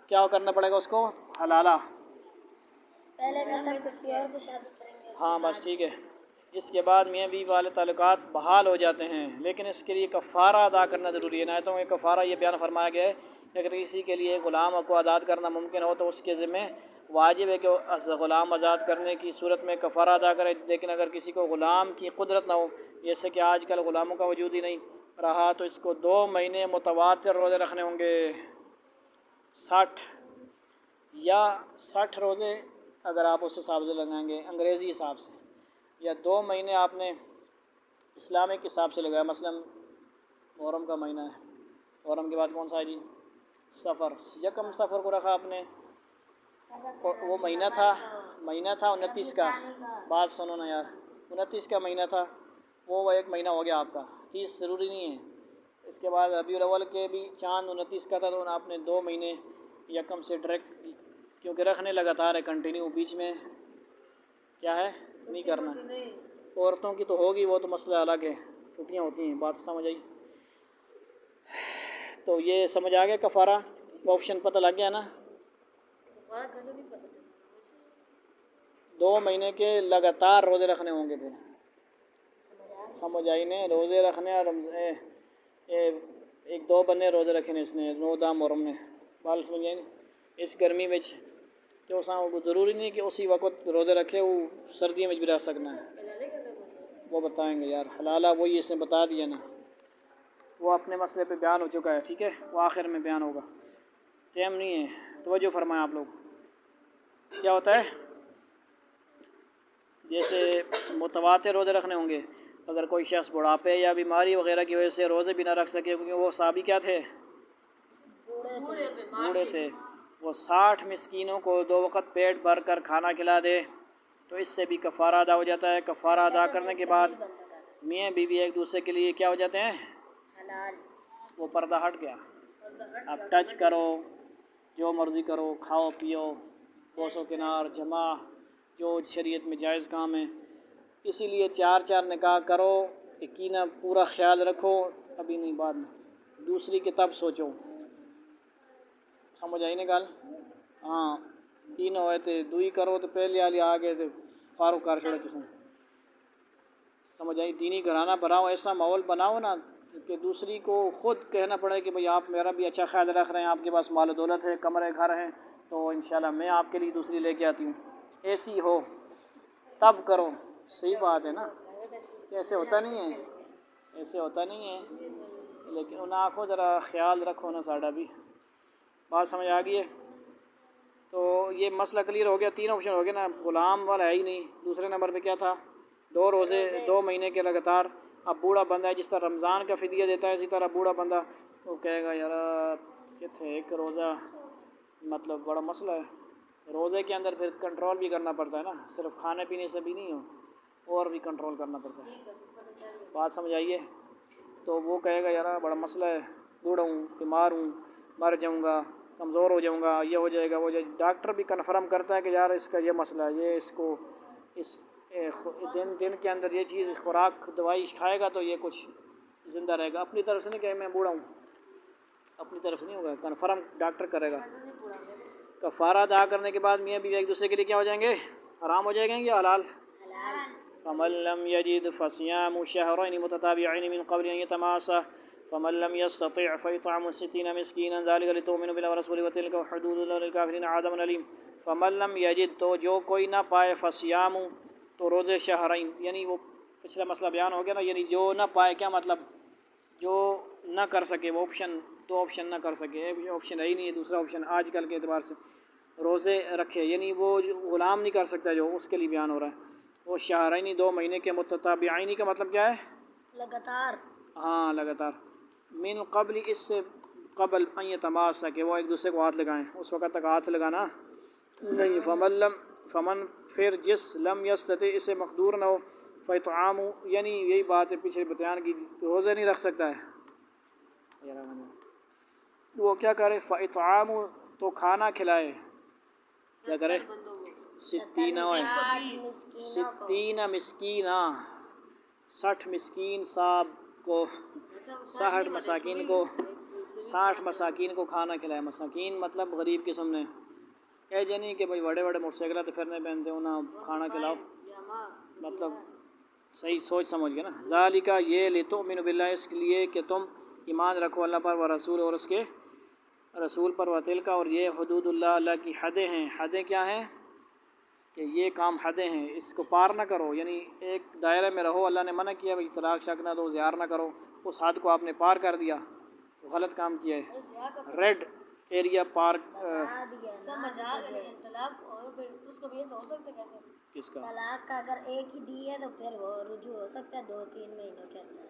کیا کرنا پڑے گا اس کو حلالہ. پہلے کا سب کسی اور سے شادی کریں گے. ہاں بس ٹھیک ہے. اس کے بعد میاں بیوی والے تعلقات بحال ہو جاتے ہیں لیکن اس کے لیے کفارہ ادا کرنا ضروری ہے. آیتوں میں کفارہ یہ بیان فرمایا گیا ہے کہ اگر کسی کے لیے غلام کو آزاد کرنا ممکن ہو تو اس کے ذمہ واجب ہے کہ غلام آزاد کرنے کی صورت میں کفارہ ادا کرے. لیکن اگر کسی کو غلام کی قدرت نہ ہو جیسے کہ آج کل غلاموں کا وجود ہی نہیں رہا تو اس کو 2 مہینے متواتر روزے رکھنے ہوں گے. 60 یا 60 روزے اگر آپ اس حساب سے لگائیں گے انگریزی حساب سے یا 2 مہینے آپ نے اسلامک حساب سے لگایا. مثلا محرم کا مہینہ ہے. محرم کے بعد کون سا ہے جی سفر. یکم سفر کو رکھا آپ نے. وہ مہینہ تھا 29 کا. بات سنو نا یار. 29 کا مہینہ تھا وہ 1 مہینہ ہو گیا آپ کا. 30 ضروری نہیں ہے. اس کے بعد ربیع الاول کے بھی چاند 29 کا تھا تو آپ نے 2 مہینے یکم سے ڈائریکٹ کیونکہ رکھنے لگاتار ہے کنٹینیو. بیچ میں کیا ہے نہیں کرنا. عورتوں کی تو ہوگی وہ تو مسئلہ الگ ہے. چھٹیاں ہوتی ہیں. بات سمجھ آئی. تو یہ سمجھ آ گیا کفارہ آپشن پتہ لگ گیا نا. 2 مہینے کے لگاتار روزے رکھنے ہوں گے. پھر سمجھ آئی نے. روزے رکھنے اور 1-2 بندے روزے رکھے نے اس نے 9 دام محرم نے. بات سمجھ آئی نا. اس گرمی میں تو ضروری نہیں کہ اسی وقت روزے رکھے. وہ سردیوں میں بھی رکھ سکنا ہے. وہ بتائیں گے یار. حلالہ وہی اس نے بتا دیا نا. وہ اپنے مسئلے پہ بیان ہو چکا ہے. ٹھیک ہے وہ آخر میں بیان ہوگا. ٹائم نہیں ہے. توجہ فرمائیں آپ لوگ. کیا ہوتا ہے جیسے متواتر روزے رکھنے ہوں گے. اگر کوئی شخص بڑھاپے یا بیماری وغیرہ کی وجہ سے روزے بھی نہ رکھ سکے کیونکہ وہ صحابی کیا تھے بوڑھے تھے. وہ 60 مسکینوں کو 2 وقت پیٹ بھر کر کھانا کھلا دے تو اس سے بھی کفارہ ادا ہو جاتا ہے. کفارہ ادا کرنے کے بعد میاں بیوی ایک دوسرے کے لیے کیا ہو جاتے ہیں حلال. وہ پردہ ہٹ گیا. اب ٹچ کرو جو مرضی کرو کھاؤ پیو بوس و کنار جمع جو شریعت میں جائز کام ہے. اسی لیے 4 نکاح کرو. یقینا پورا خیال رکھو. ابھی نہیں بعد میں دوسری کی تب سوچو. سمجھ آئی نا گل. ہاں 3 ہوئے تھے 2 کرو تو پہلے والی آگے تو فاروق کار چھوڑے تسوں سمجھ آئی دینی گھرانہ بناؤ ایسا ماحول بناؤ نا کہ دوسری کو خود کہنا پڑے کہ بھئی آپ میرا بھی اچھا خیال رکھ رہے ہیں آپ کے پاس مال و دولت ہے کمرے گھر ہیں تو انشاءاللہ میں آپ کے لیے دوسری لے کے آتی ہوں ایسی ہو تب کرو صحیح بات ہے نا ایسے ہوتا نہیں ہے ایسے ہوتا نہیں ہے لیکن انہیں آنکھوں ذرا خیال رکھو نا ساڑھا بھی بات سمجھ آ گئی ہے تو یہ مسئلہ کلیئر ہو گیا تین آپشن ہو گیا نا غلام والا ہے ہی نہیں دوسرے نمبر پہ کیا تھا 2 روزے 2 مہینے کے لگاتار اب بوڑھا بندہ ہے جس طرح رمضان کا فدیہ دیتا ہے اسی طرح بوڑھا بندہ وہ کہے گا یار کتنے ایک روزہ مطلب بڑا مسئلہ ہے روزے کے اندر پھر کنٹرول بھی کرنا پڑتا ہے نا صرف کھانے پینے سے بھی نہیں ہو اور بھی کنٹرول کرنا پڑتا ہے بات سمجھ آئیے تو وہ کہے گا یار بڑا مسئلہ ہے بوڑھا ہوں بیمار ہوں مر جاؤں گا کمزور ہو جاؤں گا یہ ہو جائے گا وہ جائے ڈاکٹر بھی کنفرم کرتا ہے کہ یار اس کا یہ مسئلہ ہے یہ اس کو اس دن کے اندر یہ چیز خوراک دوائی کھائے گا تو یہ کچھ زندہ رہے گا اپنی طرف سے نہیں کہ میں بوڑھا ہوں اپنی طرف سے نہیں ہوگا کنفرم ڈاکٹر کرے گا کفارہ ادا کرنے کے بعد میاں بیوی ایک دوسرے کے لیے کیا ہو جائیں گے حرام ہو جائیں گے یا حلال فمن لم يجد فصيام شهرين متتابعين من قبل أن يتماسا فمن لم يستطع فإطعام 60 مسكينا ذلك لتؤمنوا بالله ورسوله وتلك حدود الله للكافرين عذاب أليم فمن لم يجد تو جو کوئی نہ پائے فصيام تو روزے شہرین یعنی وہ پچھلا مسئلہ بیان ہو گیا نا یعنی جو نہ پائے کیا مطلب جو نہ کر سکے وہ آپشن 2 آپشن نہ کر سکے ایک آپشن ہے ہی نہیں ہے دوسرا آپشن آج کل کے اعتبار سے روزے رکھے یعنی وہ غلام نہیں کر سکتا جو اس کے لیے بیان ہو رہا ہے وہ شہرینی 2 مہینے کے متتابعین کا مطلب کیا ہے لگاتار ہاں لگاتار من قبل اس سے قبل ان یتماسا کہ وہ ایک دوسرے کو ہاتھ لگائیں اس وقت تک ہاتھ لگانا نہیں فمن پھر جس لم یستطع اسے مقدور نہ ہو فاطعام یعنی یہی بات ہے پیچھے بیان کی روزے نہیں رکھ سکتا ہے وہ کیا کرے فاطعام تو کھانا کھلائے کیا کرے 60 مسکینہ 60 مسکین صاحب کو 60 مساکین کو کھانا کھلائے مساکین مطلب غریب قسم نے کہہ جے نہیں کہ بھائی بڑے بڑے موٹر سائیکل تو پھرنے پہنتے انہیں کھانا کھلاؤ مطلب صحیح سوچ سمجھ گئے نا ذالک یہ لتؤمنوا باللہ اس کے لیے کہ تم ایمان رکھو اللہ پر و رسول اور اس کے رسول پر وتلک اور یہ حدود اللہ کی حدیں ہیں حدیں کیا ہیں کہ یہ کام حدیں ہیں اس کو پار نہ کرو یعنی ایک دائرے میں رہو اللہ نے منع کیا بھائی طلاق شک نہ دو زہار نہ کرو اس حد کو آپ نے پار کر دیا تو غلط کام کیا ہے ریڈ ایریا پار کس کا طلاق کا اگر ایک ہی دی ہے تو پھر وہ رجوع ہو سکتا ہے 2-3 مہینوں کے اندر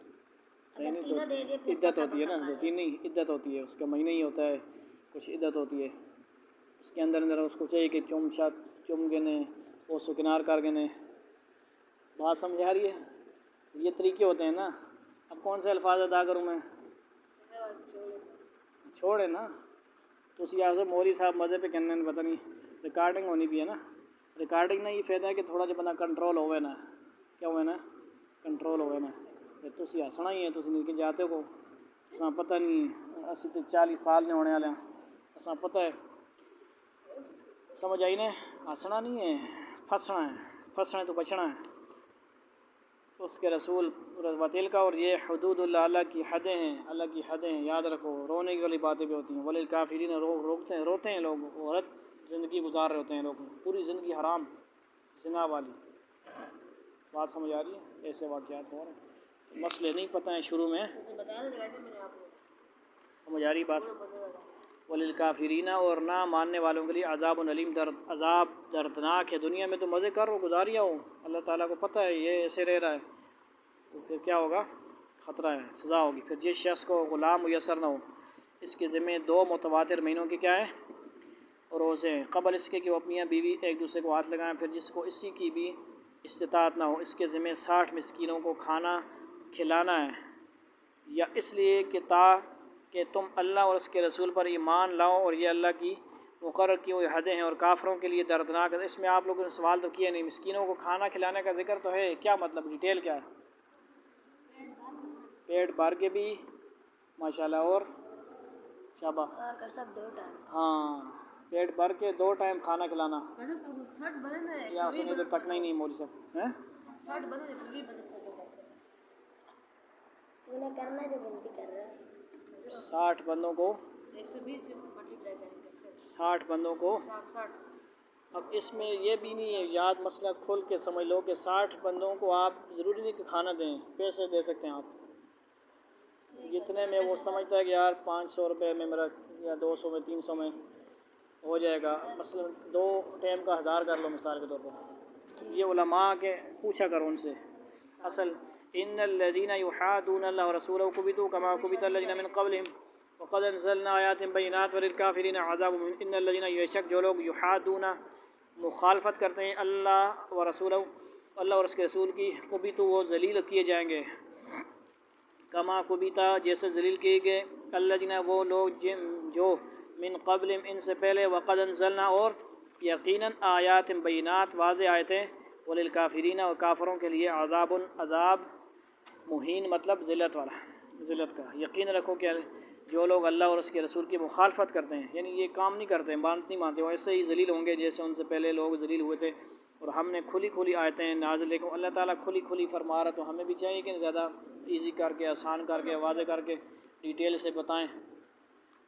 اگر تینوں دے دے عدت ہوتی ہے نا 2-3 نہیں عدت ہوتی ہے اس کا مہینہ ہی ہوتا ہے کچھ عدت ہوتی ہے اس کے اندر اس کو چاہیے کہ چم گنے وہ سکنار کر گنے بات سمجھ آ رہی ہے یہ طریقے ہوتے ہیں نا اب کون سے الفاظ ادا کروں میں چھوڑے نا تو اسی آج موری صاحب مزے پہ کہنے پتہ نہیں ریکارڈنگ ہونی بھی ہے نا ریکارڈنگ میں یہ فائدہ ہے کہ تھوڑا جا بندہ کنٹرول ہوئے نا کیا ہوئے نا کنٹرول ہوئے نا تو تھی ہسنا ہی ہے تو نکل کے جاتے کو تو پتہ نہیں اسی تو 40 سال نے ہونے والے ہیں اساں پتہ ہے سمجھ آئی نے ہسنا نہیں ہے پھنسنا تو بچنا ہے تو اس کے رسول وتیل کا اور یہ حدود اللہ کی حدیں ہیں اللہ کی حدیں ہیں یاد رکھو رونے کی والی باتیں بھی ہوتی ہیں وللکافرین روتے ہیں لوگ عورت زندگی گزار رہے ہوتے ہیں لوگ پوری زندگی حرام زنا والی بات سمجھ آ رہی ہے ایسے واقعات ہو رہے ہیں مسئلے نہیں پتہ ہیں شروع میں سمجھ آ رہی بات وللکافرین اور نہ ماننے والوں کے لیے عذاب علیم عذاب دردناک ہے دنیا میں تو مزے کرو گزاریا ہو اللہ تعالیٰ کو پتہ ہے یہ ایسے رہ رہا ہے تو پھر کیا ہوگا خطرہ ہے سزا ہوگی پھر جس شخص کو غلام میسر نہ ہو اس کے ذمہ 2 متواتر مہینوں کے کیا ہے روزے ہیں قبل اس کے کہ وہ اپنی بیوی ایک دوسرے کو ہاتھ لگائیں پھر جس کو اسی کی بھی استطاعت نہ ہو اس کے ذمہ 60 مسکینوں کو کھانا کھلانا ہے یا اس لیے کہ تم اللہ اور اس کے رسول پر ایمان لاؤ اور یہ اللہ کی مقرر کی ہوئی حدیں ہیں اور کافروں کے لیے دردناک ہے اس میں آپ لوگوں نے سوال تو کیا نہیں مسکینوں کو کھانا کھلانے کا ذکر تو ہے کیا مطلب ڈیٹیل کیا ہے پیٹ بھر کے بھی ماشاءاللہ اور شابہ اور کر سکتے ہو ٹائم ہاں پیٹ بھر کے 2 ٹائم کھانا کھلانا شرٹ بنے یا اسے ادھر تک نہیں مولوی صاحب ہیں شرٹ بنے تو بھی بنے تو نے کرنا جو گنتی کر رہا ہے 60 بندوں کو 120 ملٹیپلائی کریں گے 60 بندوں کو 60 اب اس میں یہ بھی نہیں ہے یاد مسئلہ کھول کے سمجھ لو کہ 60 بندوں کو آپ ضروری نہیں کہ کھانا دیں پیسے دے سکتے ہیں آپ جتنے میں وہ سمجھتا ہے کہ یار 500 روپے میں میرا یا 200 میں 300 میں ہو جائے گا مثلا 2 ٹائم کا 1000 کر لو مثال کے طور پر یہ علماء کے پوچھا کرو ان سے اصل ان الذين يحادون الله ورسوله كبتوا كما كبت الذين من قبلهم وقد انزلنا آیات بینات وللکافرین عذاب مہین ان الذين یشک جو لوگ یحادون مخالفت کرتے ہیں اللہ و رسولہ اللہ اور اس کے رسول کی کبتوا وہ ذلیل کیے جائیں گے کما کبتا جیسے ذلیل کیے گئے الذين وہ لوگ جو من قبل ان سے پہلے وقد انزلنا اور یقیناً آیات بینات واضح آیتیں وللکافرین اور کافروں کے لیے عذاب مہین مطلب ذلت والا ذلت کا یقین رکھو کہ جو لوگ اللہ اور اس کے رسول کی مخالفت کرتے ہیں یعنی یہ کام نہیں کرتے نہیں مانتے وہ ایسے ہی ذلیل ہوں گے جیسے ان سے پہلے لوگ ذلیل ہوئے تھے اور ہم نے کھلی آیتیں نازل لیکن اللہ تعالیٰ کھلی فرما رہا تو ہمیں بھی چاہیے کہ زیادہ ایزی کر کے آسان کر کے واضح کر کے ڈیٹیل سے بتائیں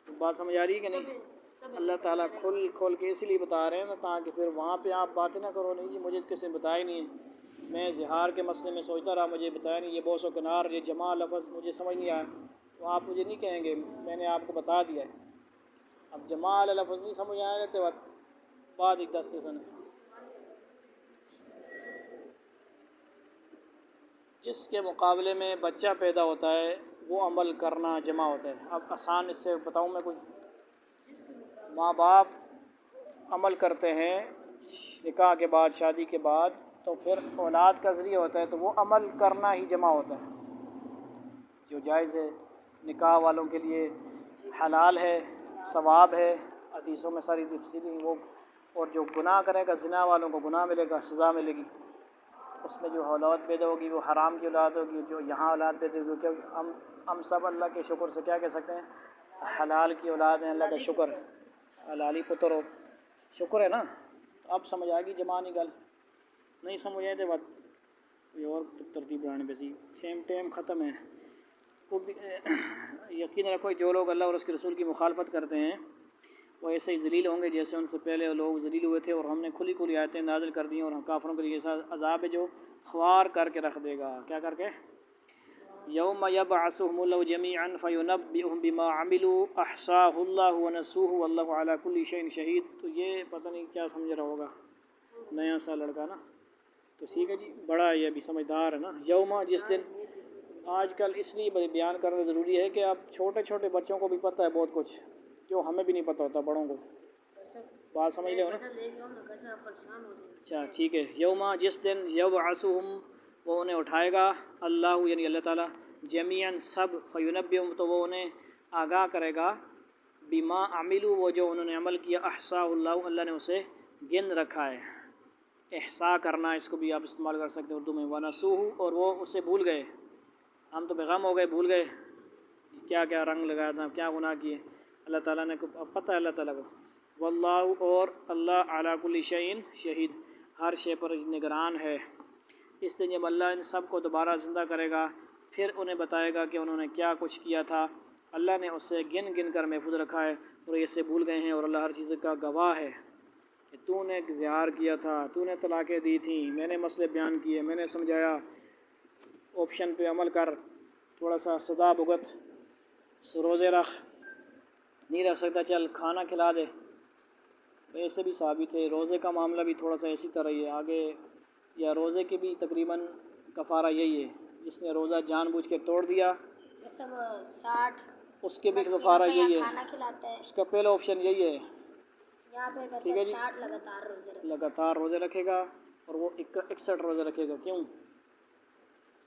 بات سمجھ آ رہی ہے کہ نہیں اللہ تعالیٰ کھول کے اسی لیے بتا رہے ہیں نا تاکہ پھر وہاں پہ آپ باتیں نہ کرو نہیں جی مجھے کسی نے بتایا نہیں ہے میں زہار کے مسئلے میں سوچتا رہا مجھے بتایا نہیں یہ بوس و کنار یہ جمع لفظ مجھے سمجھ نہیں آیا تو آپ مجھے نہیں کہیں گے میں نے آپ کو بتا دیا ہے اب جمع لفظ نہیں سمجھ آیا تو بعد ایک دستے سن جس کے مقابلے میں بچہ پیدا ہوتا ہے وہ عمل کرنا جمع ہوتا ہے اب آسان اس سے بتاؤں میں کوئی ماں باپ عمل کرتے ہیں نکاح کے بعد شادی کے بعد تو پھر اولاد کا ذریعہ ہوتا ہے تو وہ عمل کرنا ہی جمع ہوتا ہے جو جائز ہے نکاح والوں کے لیے حلال ہے ثواب ہے حدیثوں میں ساری تفصیلی وہ اور جو گناہ کرے گا زنا والوں کو گناہ ملے گا سزا ملے گی اس میں جو اولاد پیدا ہوگی وہ حرام کی اولاد ہوگی جو یہاں اولاد پیدا ہوگی کیونکہ ہم سب اللہ کے شکر سے کیا کہہ سکتے ہیں حلال کی اولاد ہیں اللہ کا شکر حلالی پتر ہو شکر ہے نا تو اب سمجھ آئے گی جمع گل نہیں سمجھ آئے تو بات یہ اور ترتیب بڑھانے پہ سی ٹیم ختم ہے یقین رکھو جو لوگ اللہ اور اس کے رسول کی مخالفت کرتے ہیں وہ ایسے ہی ذلیل ہوں گے جیسے ان سے پہلے لوگ ذلیل ہوئے تھے اور ہم نے کھلی آیتیں نازل کر دی اور ہم کافروں کے لیے ایسا عذاب ہے جو خوار کر کے رکھ دے گا کیا کر کے یوم یبعثہم اللہ جمیعا فینبئہم بما عملوا احصاہ اللہ ونسوہ واللہ علی کل شیء شہید تو یہ پتہ نہیں کیا سمجھ رہا ہوگا نیا سا لڑکا نا تو ٹھیک ہے جی بڑا ہے یہ بھی سمجھدار ہے نا یوم جس دن آج کل اس لیے بیان کرنا ضروری ہے کہ اب چھوٹے بچوں کو بھی پتہ ہے بہت کچھ جو ہمیں بھی نہیں پتہ ہوتا بڑوں کو بات سمجھ رہے ہو نا اچھا ٹھیک ہے یوما جس دن یبعثہم وہ انہیں اٹھائے گا اللہ یعنی اللہ تعالیٰ جمیعاً سب فینبئہم تو وہ انہیں آگاہ کرے گا بما عملوا وہ جو انہوں نے عمل کیا احصاء اللہ نے اسے گن رکھا ہے احصاء کرنا اس کو بھی آپ استعمال کر سکتے ہیں اردو میں ونسوہ اور وہ اسے بھول گئے ہم تو بیغم ہو گئے بھول گئے کیا رنگ لگایا تھا کیا گناہ کیے اللہ تعالیٰ نے پتہ ہے اللہ تعالیٰ کو واللہ اور اللہ علی کل شیء شہید ہر شے پر نگران ہے اس دن جب اللہ ان سب کو دوبارہ زندہ کرے گا پھر انہیں بتائے گا کہ انہوں نے کیا کچھ کیا تھا اللہ نے اسے گن کر محفوظ رکھا ہے اور یہ سے بھول گئے ہیں اور اللہ ہر چیز کا گواہ ہے کہ تو نے زہار کیا تھا تو نے طلاقیں دی تھیں میں نے مسئلے بیان کیے میں نے سمجھایا آپشن پہ عمل کر تھوڑا سا سزا بھگت روزے رکھ نہیں رکھ سکتا چل کھانا کھلا دے ایسے بھی ثابت ہے روزے کا معاملہ بھی تھوڑا سا اسی طرح ہی ہے آگے یا روزے کے بھی تقریباً کفارہ یہی ہے جس نے روزہ جان بوجھ کے توڑ دیا سب 60 اس کے بھی کفارہ یہی ہے کھانا کھلاتا ہے اس کا پہلا آپشن یہی ہے یہاں پہ ٹھیک ہے جی 60 لگاتار روزے رکھے گا اور وہ 61 روزے رکھے گا کیوں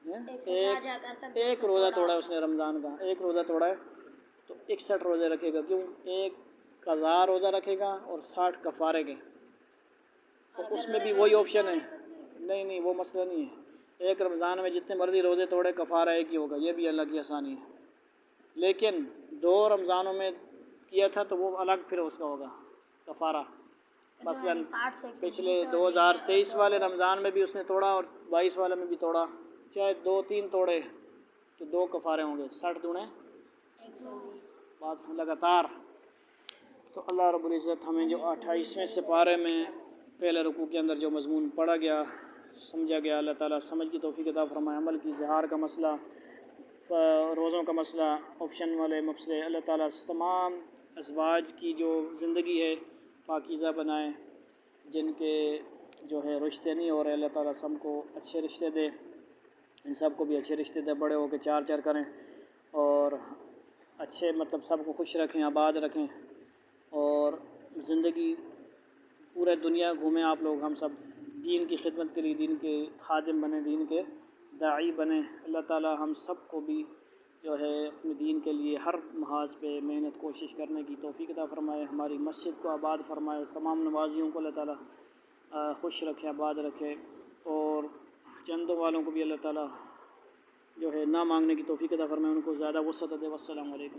ایک روزہ توڑا ہے اس نے رمضان کا ایک روزہ توڑا ہے تو 61 روزے رکھے گا کیوں ایک قضا روزہ رکھے گا اور 60 کفارے کے تو اس میں بھی وہی آپشن ہے نہیں وہ مسئلہ نہیں ہے ایک رمضان میں جتنے مرضی روزے توڑے کفارہ ایک ہی ہوگا یہ بھی اللہ کی آسانی ہے لیکن 2 رمضانوں میں کیا تھا تو وہ الگ پھر اس کا ہوگا کفارہ، مثلاً 60 سے 120 پچھلے ہو 2023 والے رمضان میں بھی اس نے توڑا اور 22 والے میں بھی توڑا، چاہے 2-3 توڑے تو 2 کفارے ہوں گے، 60 دونے 120. بات لگاتار۔ تو اللہ رب العزت ہمیں جو 28ویں سپارے میں پہلے رکوع کے اندر جو مضمون پڑھا گیا، سمجھا گیا، اللہ تعالیٰ سمجھ کی توفیق عطا فرمائے۔ عمل کی اظہار کا مسئلہ، روزوں کا مسئلہ، آپشن والے مسئلے، اللہ تعالیٰ تمام ازواج کی جو زندگی ہے پاکیزہ بنائے، جن کے جو ہے رشتے نہیں ہو رہے، اللہ تعالیٰ سب کو اچھے رشتے دے، ان سب کو بھی اچھے رشتے دے، بڑے ہو کے 4 کریں اور اچھے مطلب سب کو خوش رکھیں، آباد رکھیں، اور زندگی پورے دنیا گھومیں آپ لوگ، ہم سب دین کی خدمت کے لیے دین کے خادم بنیں، دین کے داعی بنیں۔ اللہ تعالیٰ ہم سب کو بھی جو ہے اپنے دین کے لیے ہر محاذ پہ محنت کوشش کرنے کی توفیق عطا فرمائے، ہماری مسجد کو آباد فرمائے، تمام نمازیوں کو اللہ تعالیٰ خوش رکھے، آباد رکھے، اور چندوں والوں کو بھی اللہ تعالیٰ جو ہے نہ مانگنے کی توفیق عطا فرمائے، ان کو زیادہ وسعت دے۔ والسلام علیکم۔